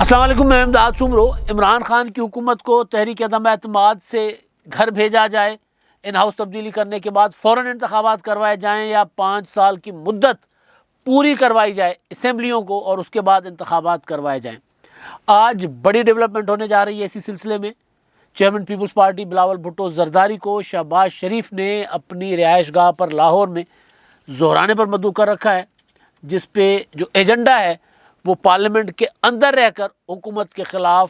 السلام علیکم، میں امداد سمرو۔ عمران خان کی حکومت کو تحریک عدم اعتماد سے گھر بھیجا جائے، ان ہاؤس تبدیلی کرنے کے بعد فوراً انتخابات کروائے جائیں یا 5 سال کی مدت پوری کروائی جائے اسمبلیوں کو اور اس کے بعد انتخابات کروائے جائیں۔ آج بڑی ڈیولپمنٹ ہونے جا رہی ہے اسی سلسلے میں۔ چیئرمین پیپلز پارٹی بلاول بھٹو زرداری کو شہباز شریف نے اپنی رہائش گاہ پر لاہور میں زہرانے پر مدعو کر رکھا ہے، جس پہ جو ایجنڈا ہے وہ پارلیمنٹ کے اندر رہ کر حکومت کے خلاف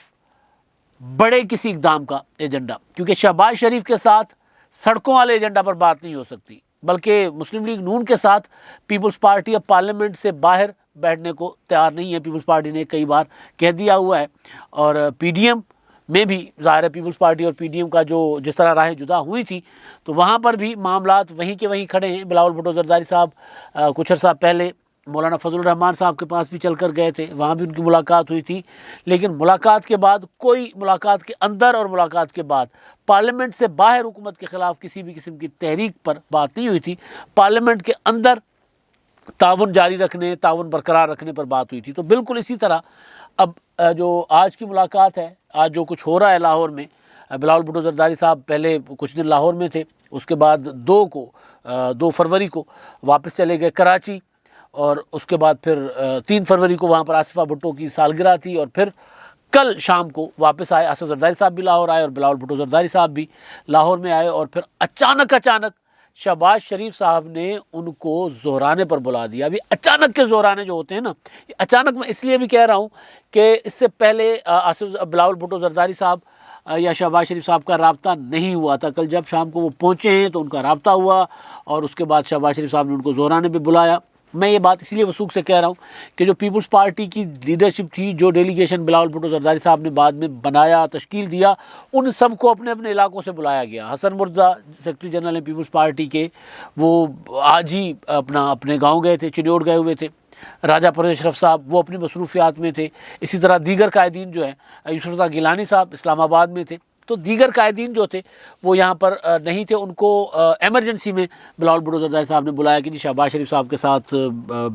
بڑے کسی اقدام کا ایجنڈا، کیونکہ شہباز شریف کے ساتھ سڑکوں والے ایجنڈا پر بات نہیں ہو سکتی، بلکہ مسلم لیگ نون کے ساتھ پیپلز پارٹی اب پارلیمنٹ سے باہر بیٹھنے کو تیار نہیں ہے۔ پیپلز پارٹی نے کئی بار کہہ دیا ہوا ہے، اور پی ڈی ایم میں بھی ظاہر ہے پیپلز پارٹی اور پی ڈی ایم کا جس طرح راہیں جدا ہوئی تھی تو وہاں پر بھی معاملات وہیں کے وہیں کھڑے ہیں۔ بلاول بھٹو زرداری صاحب کچھ عرصہ پہلے مولانا فضل الرحمان صاحب کے پاس بھی چل کر گئے تھے، وہاں بھی ان کی ملاقات ہوئی تھی، لیکن ملاقات کے بعد ملاقات کے اندر اور ملاقات کے بعد پارلیمنٹ سے باہر حکومت کے خلاف کسی بھی قسم کی تحریک پر بات نہیں ہوئی تھی۔ پارلیمنٹ کے اندر تعاون جاری رکھنے، تعاون برقرار رکھنے پر بات ہوئی تھی۔ تو بالکل اسی طرح اب جو آج کی ملاقات ہے، آج جو کچھ ہو رہا ہے لاہور میں، بلاول بھٹو زرداری صاحب پہلے کچھ دن لاہور میں تھے، اس کے بعد 2 فروری کو واپس چلے گئے کراچی، اور اس کے بعد پھر 3 فروری کو وہاں پر آصفہ بھٹو کی سالگرہ تھی، اور پھر کل شام کو واپس آئے۔ آصف زرداری صاحب بھی لاہور آئے اور بلاول بھٹو زرداری صاحب بھی لاہور میں آئے، اور پھر اچانک شہباز شریف صاحب نے ان کو زہرانے پر بلا دیا۔ ابھی اچانک کے زہرانے جو ہوتے ہیں نا، اچانک میں اس لیے بھی کہہ رہا ہوں کہ اس سے پہلے بلاول بھٹو زرداری صاحب یا شہباز شریف صاحب کا رابطہ نہیں ہوا تھا۔ کل جب شام کو وہ پہنچے ہیں تو ان کا رابطہ ہوا، اور اس کے بعد شہباز شریف صاحب نے ان کو زہرانے پہ بلایا۔ میں یہ بات اسی لیے وثوق سے کہہ رہا ہوں کہ جو پیپلز پارٹی کی لیڈرشپ تھی، جو ڈیلیگیشن بلاول بھٹو زرداری صاحب نے بعد میں بنایا، تشکیل دیا، ان سب کو اپنے اپنے علاقوں سے بلایا گیا۔ Hasan Mirza secretary general people's party کے، وہ آج ہی اپنے گاؤں گئے تھے، چنیوڑ گئے ہوئے تھے۔ راجہ پرویز اشرف صاحب وہ اپنی مصروفیات میں تھے۔ اسی طرح دیگر قائدین جو ہیں، یوسف رضا گیلانی صاحب اسلام آباد میں تھے، تو دیگر قائدین جو تھے وہ یہاں پر نہیں تھے۔ ان کو ایمرجنسی میں بلاول بھٹو زرداری صاحب نے بلایا کہ جی شہباز شریف صاحب کے ساتھ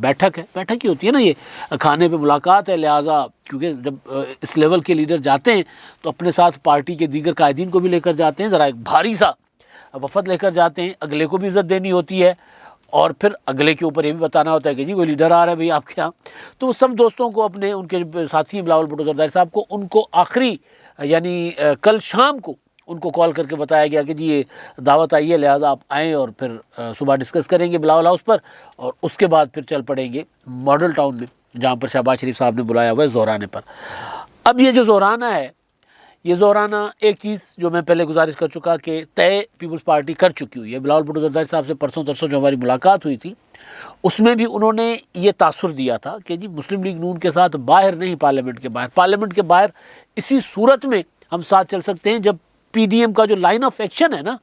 بیٹھک ہی ہوتی ہے نا، یہ کھانے پہ ملاقات ہے، لہٰذا کیونکہ جب اس لیول کے لیڈر جاتے ہیں تو اپنے ساتھ پارٹی کے دیگر قائدین کو بھی لے کر جاتے ہیں، ذرا ایک بھاری سا وفد لے کر جاتے ہیں، اگلے کو بھی عزت دینی ہوتی ہے، اور پھر اگلے کے اوپر یہ بھی بتانا ہوتا ہے کہ جی کوئی لیڈر آ رہا ہے بھئی آپ کے یہاں۔ تو وہ سب دوستوں کو ان کے ساتھی بلاول بھٹو زرداری صاحب کو، ان کو آخری یعنی کل شام کو ان کو کال کر کے بتایا گیا کہ جی یہ دعوت آئی ہے، لہٰذا آپ آئیں، اور پھر صبح ڈسکس کریں گے بلاول ہاؤس پر، اور اس کے بعد پھر چل پڑیں گے ماڈل ٹاؤن میں، جہاں پر شہباز شریف صاحب نے بلایا ہوا ہے زہرانے پر۔ اب یہ جو زہرانہ ہے، یہ زہرانہ ایک چیز جو میں پہلے گزارش کر چکا کہ طے پیپلز پارٹی کر چکی ہوئی ہے۔ بلاول بھٹو زرداری صاحب سے پرسوں ترسوں جو ہماری ملاقات ہوئی تھی، اس میں بھی انہوں نے یہ تاثر دیا تھا کہ جی مسلم لیگ نون کے ساتھ باہر نہیں، پارلیمنٹ کے باہر اسی صورت میں ہم ساتھ چل سکتے ہیں جب پی ڈی ایم کا جو لائن آف ایکشن ہے نا،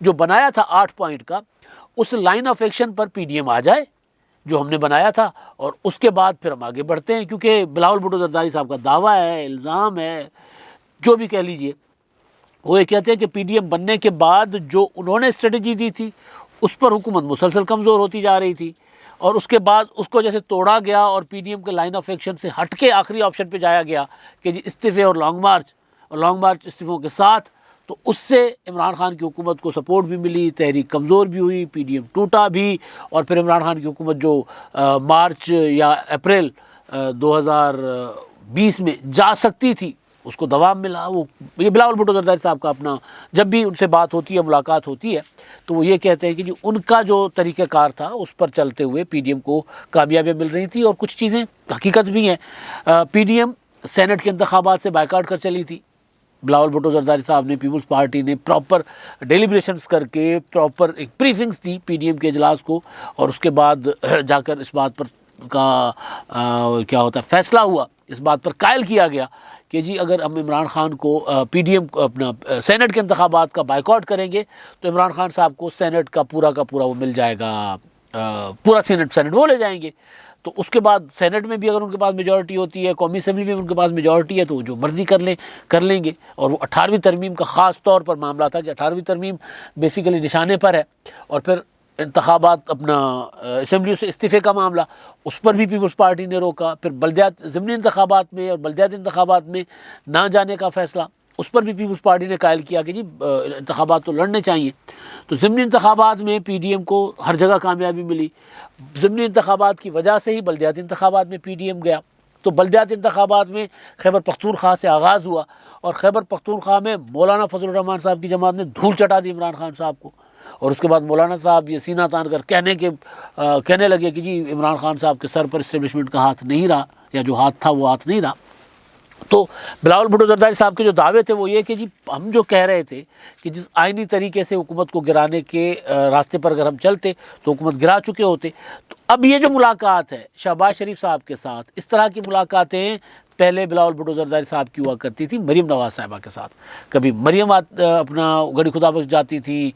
جو بنایا تھا 8 پوائنٹ کا، اس لائن آف ایکشن پر پی ڈی ایم آ جائے جو ہم نے بنایا تھا، اور اس کے بعد پھر ہم آگے بڑھتے ہیں۔ کیونکہ بلاول بھٹو زرداری صاحب کا دعویٰ ہے، الزام ہے، جو بھی کہہ لیجئے، وہ یہ کہتے ہیں کہ پی ڈی ایم بننے کے بعد جو انہوں نے اسٹریٹجی دی تھی اس پر حکومت مسلسل کمزور ہوتی جا رہی تھی، اور اس کے بعد اس کو جیسے توڑا گیا اور پی ڈی ایم کے لائن آف ایکشن سے ہٹ کے آخری آپشن پہ جایا گیا کہ جی استعفے اور لانگ مارچ استعفوں کے ساتھ، تو اس سے عمران خان کی حکومت کو سپورٹ بھی ملی، تحریک کمزور بھی ہوئی، پی ڈی ایم ٹوٹا بھی، اور پھر عمران خان کی حکومت جو مارچ یا اپریل 2020 میں جا سکتی تھی، اس کو دوام ملا۔ یہ بلاول بھٹو زرداری صاحب کا اپنا، جب بھی ان سے بات ہوتی ہے، ملاقات ہوتی ہے، تو وہ یہ کہتے ہیں کہ جی ان کا جو طریقہ کار تھا اس پر چلتے ہوئے پی ڈی ایم کو کامیابیاں مل رہی تھی، اور کچھ چیزیں حقیقت بھی ہیں۔ پی ڈی ایم سینٹ کے انتخابات سے بائیکاٹ کر چلی تھی، بلاول بھٹو زرداری صاحب نے، پیپلز پارٹی نے پراپر ڈیلیبریشنز کر کے پراپر ایک بریفنگز دی پی ڈی ایم کے اجلاس کو، اور اس کے بعد جا کر اس بات پر کیا ہوتا ہے فیصلہ ہوا، اس بات پر قائل کیا گیا کہ جی اگر ہم عمران خان کو پی ڈی ایم اپنا سینٹ کے انتخابات کا بائیکاٹ کریں گے تو عمران خان صاحب کو سینٹ کا پورا وہ مل جائے گا، پورا سینٹ وہ لے جائیں گے۔ تو اس کے بعد سینٹ میں بھی اگر ان کے پاس میجورٹی ہوتی ہے، قومی اسمبلی میں ان کے پاس میجورٹی ہے، تو وہ جو مرضی کر لیں گے۔ اور وہ 18ویں ترمیم کا خاص طور پر معاملہ تھا کہ 18ویں ترمیم بیسیکلی نشانے پر ہے، اور پھر انتخابات اپنا اسمبلیوں سے استعفے کا معاملہ، اس پر بھی پیپلز پارٹی نے روکا. پھر بلدیات ضمنی انتخابات میں اور بلدیاتی انتخابات میں نہ جانے کا فیصلہ، اس پر بھی پیپلز پارٹی نے قائل کیا کہ جی انتخابات تو لڑنے چاہیے. تو ضمنی انتخابات میں پی ڈی ایم کو ہر جگہ کامیابی ملی. ضمنی انتخابات کی وجہ سے ہی بلدیاتی انتخابات میں پی ڈی ایم گیا. تو بلدیاتی انتخابات میں خیبر پختونخوا سے آغاز ہوا، اور خیبر پختونخوا میں مولانا فضل الرحمان صاحب کی جماعت نے دھول چٹا دی عمران خان صاحب کو. اور اس کے بعد مولانا صاحب یہ سینہ تان کر کہنے لگے کہ جی عمران خان صاحب کے سر پر اسٹیبلشمنٹ کا ہاتھ نہیں رہا، یا جو ہاتھ تھا وہ ہاتھ نہیں رہا. تو بلاول بھٹو زرداری صاحب کے جو دعوے تھے وہ یہ کہ جی ہم جو کہہ رہے تھے کہ جس آئینی طریقے سے حکومت کو گرانے کے راستے پر اگر ہم چلتے تو حکومت گرا چکے ہوتے. تو اب یہ جو ملاقات ہے شہباز شریف صاحب کے ساتھ، اس طرح کی ملاقاتیں پہلے بلاول بھٹو زرداری صاحب کی ہوا کرتی تھی مریم نواز صاحبہ کے ساتھ. کبھی مریم اپنا گڑھی خدا بخش جاتی تھی،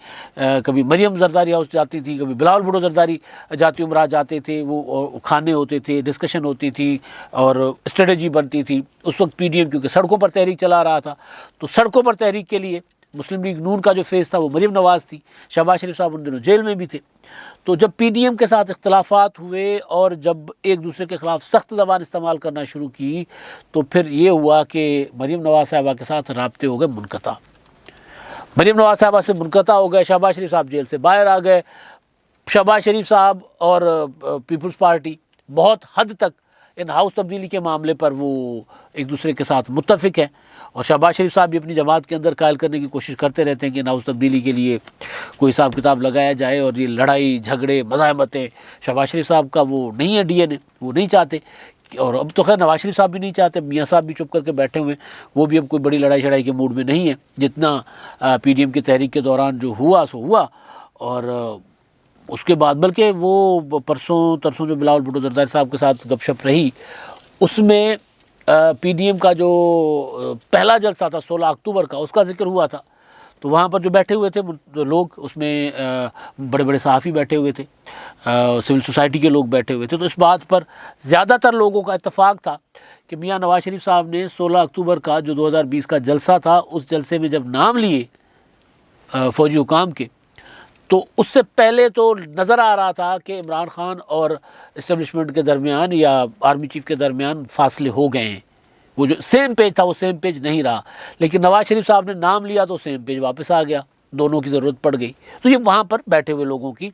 کبھی مریم زرداری ہاؤس جاتی تھی، کبھی بلاول بھٹو زرداری جاتی عمرہ جاتے تھے. وہ کھانے ہوتے تھے، ڈسکشن ہوتی تھی اور اسٹریٹجی بنتی تھی. اس وقت پی ڈی ایم کیونکہ سڑکوں پر تحریک چلا رہا تھا، تو سڑکوں پر تحریک کے لیے مسلم لیگ نون کا جو فیس تھا وہ مریم نواز تھی. شہباز شریف صاحب ان دنوں جیل میں بھی تھے. تو جب پی ڈی ایم کے ساتھ اختلافات ہوئے اور جب ایک دوسرے کے خلاف سخت زبان استعمال کرنا شروع کی، تو پھر یہ ہوا کہ مریم نواز صاحبہ کے ساتھ رابطے ہو گئے منقطع. مریم نواز صاحبہ سے منقطع ہو گئے. شہباز شریف صاحب جیل سے باہر آ گئے. شہباز شریف صاحب اور پیپلز پارٹی بہت حد تک ان ہاؤس تبدیلی کے معاملے پر وہ ایک دوسرے کے ساتھ متفق ہیں، اور شہباز شریف صاحب بھی اپنی جماعت کے اندر قائل کرنے کی کوشش کرتے رہتے ہیں کہ ان ہاؤس تبدیلی کے لیے کوئی حساب کتاب لگایا جائے. اور یہ لڑائی جھگڑے مزاحمتیں شہباز شریف صاحب کا وہ نہیں ہے ڈی این اے، وہ نہیں چاہتے. اور اب تو خیر نواز شریف صاحب بھی نہیں چاہتے، میاں صاحب بھی چپ کر کے بیٹھے ہوئے ہیں، وہ بھی اب کوئی بڑی لڑائی شڑائی کے موڈ میں نہیں ہے. جتنا پی ڈی ایم کی تحریک کے دوران جو ہوا سو ہوا، اور اس کے بعد بلکہ وہ پرسوں ترسوں جو بلاول بھٹو زرداری صاحب کے ساتھ گپ شپ رہی، اس میں پی ڈی ایم کا جو پہلا جلسہ تھا 16 اکتوبر کا، اس کا ذکر ہوا تھا. تو وہاں پر جو بیٹھے ہوئے تھے لوگ، اس میں بڑے بڑے صحافی بیٹھے ہوئے تھے، سول سوسائٹی کے لوگ بیٹھے ہوئے تھے. تو اس بات پر زیادہ تر لوگوں کا اتفاق تھا کہ میاں نواز شریف صاحب نے 16 اکتوبر کا جو 2020 کا جلسہ تھا، اس جلسے میں جب نام لیے فوجی حکام کے، تو اس سے پہلے تو نظر آ رہا تھا کہ عمران خان اور اسٹیبلشمنٹ کے درمیان یا آرمی چیف کے درمیان فاصلے ہو گئے ہیں. وہ جو سیم پیج تھا وہ سیم پیج نہیں رہا، لیکن نواز شریف صاحب نے نام لیا تو سیم پیج واپس آ گیا، دونوں کی ضرورت پڑ گئی. تو یہ وہاں پر بیٹھے ہوئے لوگوں کی،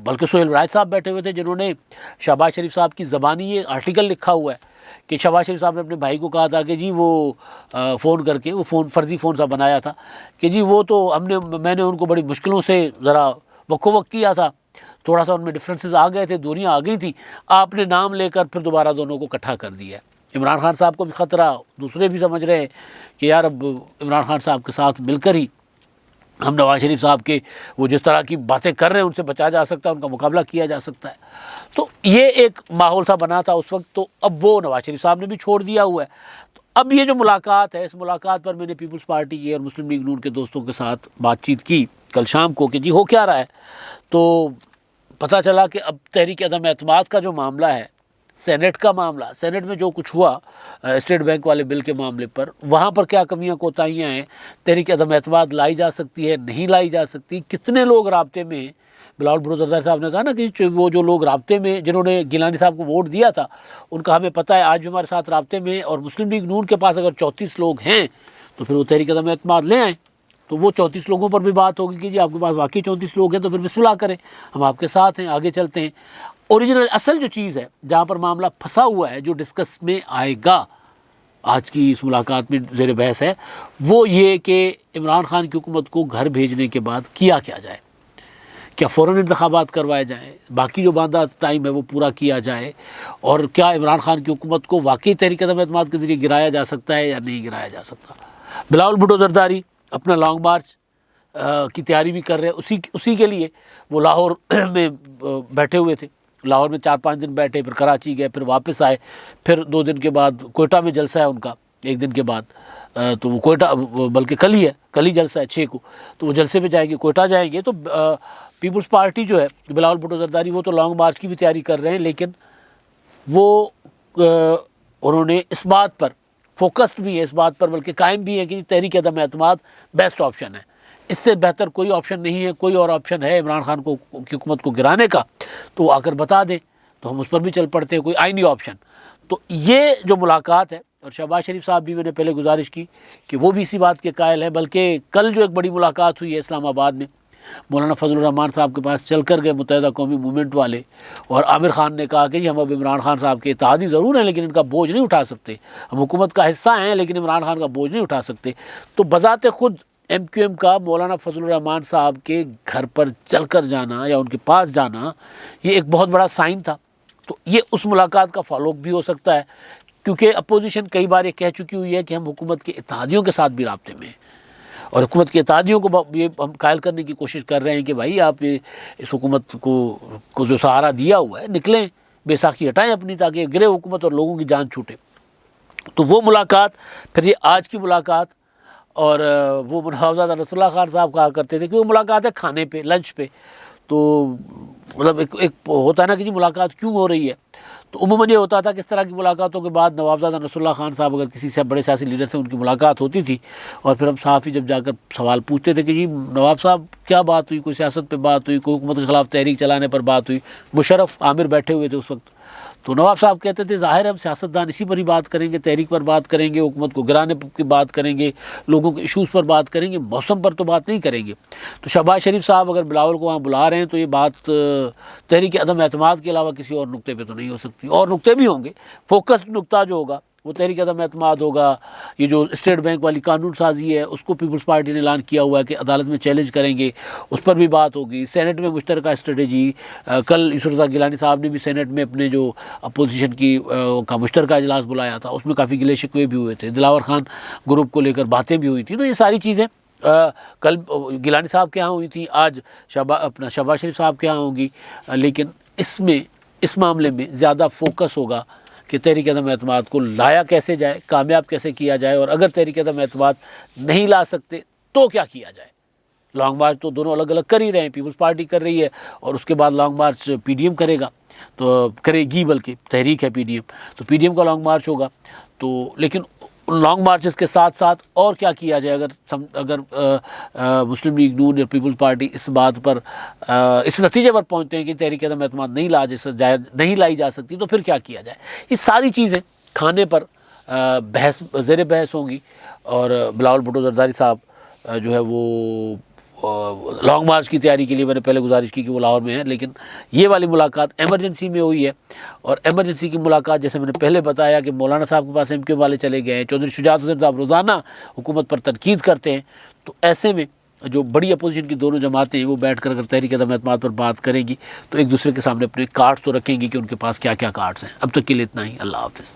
بلکہ سہیل رائج صاحب بیٹھے ہوئے تھے جنہوں نے شہباز شریف صاحب کی زبانی یہ آرٹیکل لکھا ہوا ہے کہ شہباز شریف صاحب نے اپنے بھائی کو کہا تھا کہ جی وہ فون کر کے، وہ فون فرضی فون سا بنایا تھا کہ جی وہ تو میں نے ان کو بڑی مشکلوں سے ذرا وقت کیا تھا، تھوڑا سا ان میں ڈفرینسز آ گئے تھے، دوریاں آ گئی تھیں، آپ نے نام لے کر پھر دوبارہ دونوں کو اکٹھا کر دیا. عمران خان صاحب کو بھی خطرہ، دوسرے بھی سمجھ رہے ہیں کہ یار اب عمران خان صاحب کے ساتھ مل کر ہی ہم نواز شریف صاحب کے وہ جس طرح کی باتیں کر رہے ہیں ان سے بچا جا سکتا ہے، ان کا مقابلہ کیا جا سکتا ہے. تو یہ ایک ماحول سا بنا تھا اس وقت. تو اب وہ نواز شریف صاحب نے بھی چھوڑ دیا ہوا ہے. تو اب یہ جو ملاقات ہے، اس ملاقات پر میں نے پیپلز پارٹی کے اور مسلم لیگ نون کے دوستوں کے ساتھ بات چیت کی کل شام کو کہ جی ہو کیا رہا ہے. تو پتہ چلا کہ اب تحریک عدم اعتماد کا جو معاملہ ہے، سینٹ کا معاملہ، سینٹ میں جو کچھ ہوا اسٹیٹ بینک والے بل کے معاملے پر، وہاں پر کیا کمیاں کوتاہیاں ہیں، تحریک عدم اعتماد لائی جا سکتی ہے نہیں لائی جا سکتی، کتنے لوگ رابطے میں ہیں. بلاول بھٹو زرداری صاحب نے کہا نا کہ وہ جو لوگ رابطے میں جنہوں نے گیلانی صاحب کو ووٹ دیا تھا، ان کا ہمیں پتہ ہے آج بھی ہمارے ساتھ رابطے میں، اور مسلم لیگ نون کے پاس اگر 34 لوگ ہیں تو پھر وہ تحریک عدم اعتماد لے آئیں. تو وہ 34 لوگوں پر بھی بات ہوگی کہ جی آپ کے پاس واقعی 34 لوگ ہیں تو پھر بسم اللہ کریں، ہم آپ کے ساتھ ہیں، آگے چلتے ہیں. اوریجنل اصل جو چیز ہے جہاں پر معاملہ پھنسا ہوا ہے، جو ڈسکس میں آئے گا آج کی اس ملاقات میں زیر بحث ہے، وہ یہ کہ عمران خان کی حکومت کو گھر بھیجنے کے بعد کیا جائے. کیا فوراً انتخابات کروائے جائیں، باقی جو باندھا ٹائم ہے وہ پورا کیا جائے، اور کیا عمران خان کی حکومت کو واقعی تحریک عدم اعتماد کے ذریعے گرایا جا سکتا ہے یا نہیں گرایا جا سکتا. بلاول بھٹو زرداری اپنا لانگ مارچ کی تیاری بھی کر رہے ہیں. اسی کے لیے وہ لاہور میں بیٹھے ہوئے تھے. لاہور میں 4-5 دن بیٹھے، پھر کراچی گئے، پھر واپس آئے، پھر 2 دن کے بعد کوئٹہ میں جلسہ ہے ان کا 1 دن کے بعد. تو وہ کوئٹہ بلکہ کل ہی جلسہ ہے 6 کو، تو وہ جلسے پہ جائیں گے، کوئٹہ جائیں گے. تو پیپلز پارٹی جو ہے بلاول بھٹو زرداری، وہ تو لانگ مارچ کی بھی تیاری کر رہے ہیں، لیکن وہ انہوں نے اس بات پر فوکسڈ بھی ہے، اس بات پر بلکہ قائم بھی ہے کہ تحریک عدم اعتماد بیسٹ آپشن ہے. اس سے بہتر کوئی آپشن نہیں ہے، کوئی اور آپشن ہے عمران خان کو کی حکومت کو گرانے کا تو وہ آ کر بتا دیں تو ہم اس پر بھی چل پڑتے ہیں، کوئی آئینی آپشن۔ تو یہ جو ملاقات ہے، اور شہباز شریف صاحب بھی میں نے پہلے گزارش کی کہ وہ بھی اسی بات کے قائل ہیں، بلکہ کل جو ایک بڑی ملاقات ہوئی ہے اسلام آباد میں، مولانا فضل الرحمان صاحب کے پاس چل کر گئے متحدہ قومی موومنٹ والے، اور عامر خان نے کہا کہ جی ہم اب عمران خان صاحب کے اتحادی ضرور ہیں لیکن ان کا بوجھ نہیں اٹھا سکتے، ہم حکومت کا حصہ ہیں لیکن عمران خان کا بوجھ نہیں اٹھا سکتے۔ تو بذات خود ایم کیو ایم کا مولانا فضل الرحمان صاحب کے گھر پر چل کر جانا یا ان کے پاس جانا یہ ایک بہت بڑا سائن تھا۔ تو یہ اس ملاقات کا فالو اپ بھی ہو سکتا ہے، کیونکہ اپوزیشن کئی بار یہ کہہ چکی ہوئی ہے کہ ہم حکومت کے اتحادیوں کے ساتھ بھی رابطے میں ہیں، اور حکومت کے اتحادیوں کو یہ ہم قائل کرنے کی کوشش کر رہے ہیں کہ بھائی آپ اس حکومت کو جو سہارا دیا ہوا ہے نکلیں، بے ساکھی ہٹائیں اپنی، تاکہ گرے حکومت اور لوگوں کی جان چھوٹے۔ تو وہ ملاقات، پھر یہ آج کی ملاقات، اور وہ نوابزادہ نصر اللہ خان صاحب کہا کرتے تھے کہ وہ ملاقات ہے کھانے پہ، لنچ پہ، تو مطلب ایک ہوتا ہے نا کہ جی ملاقات کیوں ہو رہی ہے، تو عموماً یہ ہوتا تھا کہ اس طرح کی ملاقاتوں کے بعد نوابزادہ نصر اللہ خان صاحب اگر کسی سے بڑے سیاسی لیڈر سے ان کی ملاقات ہوتی تھی، اور پھر ہم صحافی جب جا کر سوال پوچھتے تھے کہ جی نواب صاحب کیا بات ہوئی، کوئی سیاست پہ بات ہوئی، کوئی حکومت کے خلاف تحریک چلانے پر بات ہوئی، مشرف عامر بیٹھے ہوئے تھے اس وقت، تو نواب صاحب کہتے تھے ظاہر ہے ہم سیاستدان اسی پر ہی بات کریں گے، تحریک پر بات کریں گے، حکومت کو گرانے کی بات کریں گے، لوگوں کے ایشوز پر بات کریں گے، موسم پر تو بات نہیں کریں گے۔ تو شہباز شریف صاحب اگر بلاول کو وہاں بلا رہے ہیں تو یہ بات تحریک عدم اعتماد کے علاوہ کسی اور نقطے پہ تو نہیں ہو سکتی، اور نقطے بھی ہوں گے، فوکسڈ نقطہ جو ہوگا وہ تحریک عدم اعتماد ہوگا۔ یہ جو اسٹیٹ بینک والی قانون سازی ہے اس کو پیپلز پارٹی نے اعلان کیا ہوا ہے کہ عدالت میں چیلنج کریں گے، اس پر بھی بات ہوگی۔ سینٹ میں مشترکہ اسٹریٹجی، کل یوسف رضا گیلانی صاحب نے بھی سینٹ میں اپنے جو اپوزیشن کا مشترکہ اجلاس بلایا تھا، اس میں کافی گلے شکوے بھی ہوئے تھے، دلاور خان گروپ کو لے کر باتیں بھی ہوئی تھیں۔ تو یہ ساری چیزیں کل گیلانی صاحب کے ہاں ہوئی تھیں، آج شہباز شریف صاحب کے ہاں ہوں گی، لیکن اس معاملے میں زیادہ فوکس ہوگا کہ تحریک عدم اعتماد کو لایا کیسے جائے، کامیاب کیسے کیا جائے، اور اگر تحریک عدم اعتماد نہیں لا سکتے تو کیا کیا جائے۔ لانگ مارچ تو دونوں الگ الگ کر ہی رہے ہیں، پیپلز پارٹی کر رہی ہے اور اس کے بعد long march P D M کرے گا، تو کرے گی، بلکہ تحریک ہے پی ڈی ایم، تو پی ڈی ایم کا لانگ مارچ ہوگا۔ تو لیکن لانگ مارچز کے ساتھ ساتھ اور کیا کیا جائے، اگر مسلم لیگ نون یا پیپلز پارٹی اس بات پر اس نتیجے پر پہنچتے ہیں کہ تحریک عدم اعتماد نہیں لائی جا سکتی تو پھر کیا کیا جائے۔ یہ ساری چیزیں کھانے پر زیر بحث ہوں گی، اور بلاول بھٹو زرداری صاحب جو ہے وہ لانگ مارچ کی تیاری کے لیے میں نے پہلے گزارش کی کہ وہ لاہور میں ہے، لیکن یہ والی ملاقات ایمرجنسی میں ہوئی ہے، اور ایمرجنسی کی ملاقات جیسے میں نے پہلے بتایا کہ مولانا صاحب کے پاس ایم کیو والے چلے گئے ہیں، چودھری شجاعت حسین صاحب روزانہ حکومت پر تنقید کرتے ہیں، تو ایسے میں جو بڑی اپوزیشن کی دونوں جماعتیں ہیں وہ بیٹھ کر اگر تحریک عدم اعتماد پر بات کریں گی تو ایک دوسرے کے سامنے اپنے کارڈز تو رکھیں گی کہ ان کے پاس کیا کیا کارڈز ہیں۔ اب تک کے لیے اتنا ہی، اللہ حافظ۔